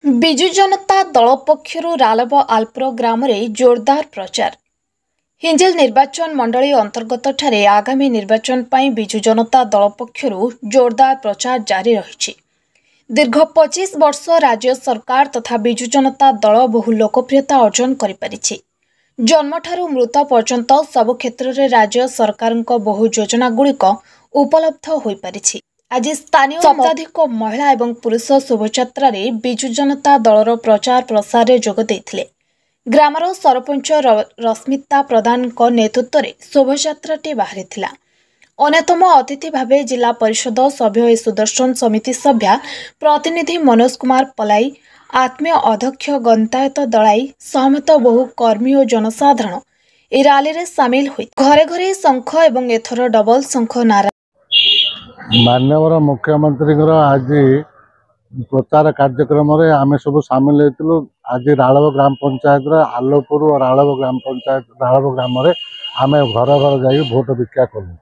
ବିଜୁ ଜନତା ଦଳ ପକ୍ଷରୁ ରାଲବ ଆଲପ୍ର ଗ୍ରାମରେ ଜୋରଦାର ପ୍ରଚାର। ହିଞ୍ଜିଲ ନିର୍ବାଚନ ମଣ୍ଡଳୀ ଅନ୍ତର୍ଗତଠାରେ ଆଗାମୀ ନିର୍ବାଚନ ପାଇଁ ବିଜୁ ଜନତା ଦଳ ପକ୍ଷରୁ ଜୋରଦାର ପ୍ରଚାର ଜାରି ରହିଛି। ଦୀର୍ଘ 25 ବର୍ଷ ରାଜ୍ୟ ସରକାର ତଥା ବିଜୁ ଜନତା ଦଳ ବହୁ ଲୋକପ୍ରିୟତା ଅର୍ଜନ କରିପାରିଛି। ଜନ୍ମଠାରୁ ମୃତ ପର୍ଯ୍ୟନ୍ତ ସବୁ କ୍ଷେତ୍ରରେ ରାଜ୍ୟ ସରକାରଙ୍କ ବହୁ ଯୋଜନାଗୁଡ଼ିକ ଉପଲବ୍ଧ ହୋଇପାରିଛି। ଆଜି ସ୍ଥାନୀୟ ଶତାଧିକ ମହିଳା ଏବଂ ପୁରୁଷ ଶୋଭାଯାତ୍ରାରେ ବିଜୁ ଜନତା ଦଳର ପ୍ରଚାର ପ୍ରସାରରେ ଯୋଗ ଦେଇଥିଲେ। ଗ୍ରାମର ସରପଞ୍ଚ ରଶ୍ମିତା ପ୍ରଧାନଙ୍କ ନେତୃତ୍ୱରେ ଶୋଭାଯାତ୍ରାଟି ବାହାରିଥିଲା। ଅନ୍ୟତମ ଅତିଥି ଭାବେ ଜିଲ୍ଲା ପରିଷଦ ସଭ୍ୟ ଏ ସୁଦର୍ଶନ ସମିତି ସଭ୍ୟା ପ୍ରତିନିଧି ମନୋଜ କୁମାର ପଲାଇ, ଆତ୍ମୀୟ ଅଧ୍ୟକ୍ଷ ଗନ୍ତାୟତ ଦଳାଇ ସମେତ ବହୁ କର୍ମୀ ଓ ଜନସାଧାରଣ ଏହି ରାଲିରେ ସାମିଲ ହୋଇ ଘରେ ଘରେ ଶଙ୍ଖ ଏବଂ ଏଥର ଡବଲ ଶଙ୍ଖ ନାରା। माननीय मुख्यमंत्री आज प्रचार कार्यक्रम आम सब सामिल होइतिलु। आज रालव ग्राम पंचायत आलोपुर और रालव ग्राम पंचायत रालव ग्राम आम घर घर जा भोट भिक्षा कलु।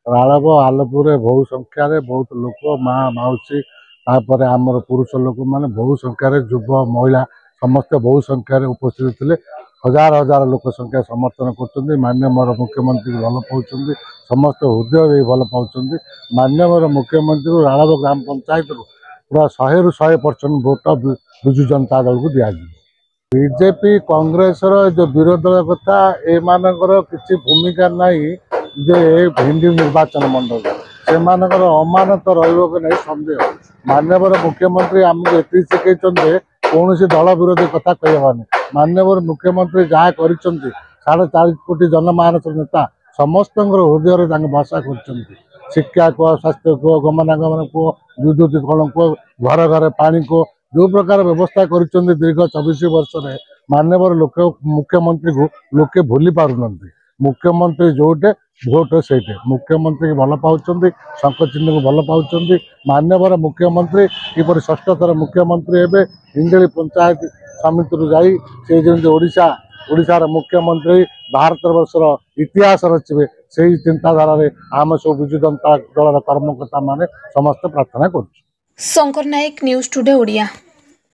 रालव आलोपुर बहु संख्यार बहुत लोक माँ मौसी आमर पुरुष लोक मैंने बहु संख्यार युव महिला समस्त बहु संख्यार उपस्थित थे। हजार हजार लोक संख्या समर्थन कर माननीय मुख्यमंत्री भल पाँच समस्त हृदय भल पाँच। माननीय मुख्यमंत्री रालव ग्राम पंचायत पूरा 100 ରୁ 100% भोट बिजु जनता दल को दिया। बीजेपी कांग्रेस जो विरोध कथा एमानकर किसी भूमिका नहीं जे भिंडी निर्वाचन मंडल से अमानत रही नहीं सन्देह। माननीय मुख्यमंत्री आमको ये शिखई कौन दल विरोधी कथा कहवानी। माननीय मुख्यमंत्री जहाँ कर 4.5 कोटी जनमानस नेता समस्त हृदय भाषा कर शिक्षा कह स्वास्थ्य कह गमनागमन कह विद्युतीकरण कह घर घर पानी को जो प्रकार व्यवस्था कर दीर्घ 24 वर्ष माननीय मुख्यमंत्री को लोके भूली पार। मुख्यमंत्री जोटे भोट से मुख्यमंत्री की भल पाँच शंख चिन्ह को भल पाँच। माननीय मुख्यमंत्री किपर 6ठ थर मुख्यमंत्री एवं हिंजली पंचायत समिति जा ओडिशार मुख्यमंत्री भारत वर्षर इतिहास रचिबे से चिंताधारा आम सब बिजु जनता दल कर्मकर्ता माने समस्त प्रार्थना कर। शंकर नायक, न्यूज टुडे ओडिया।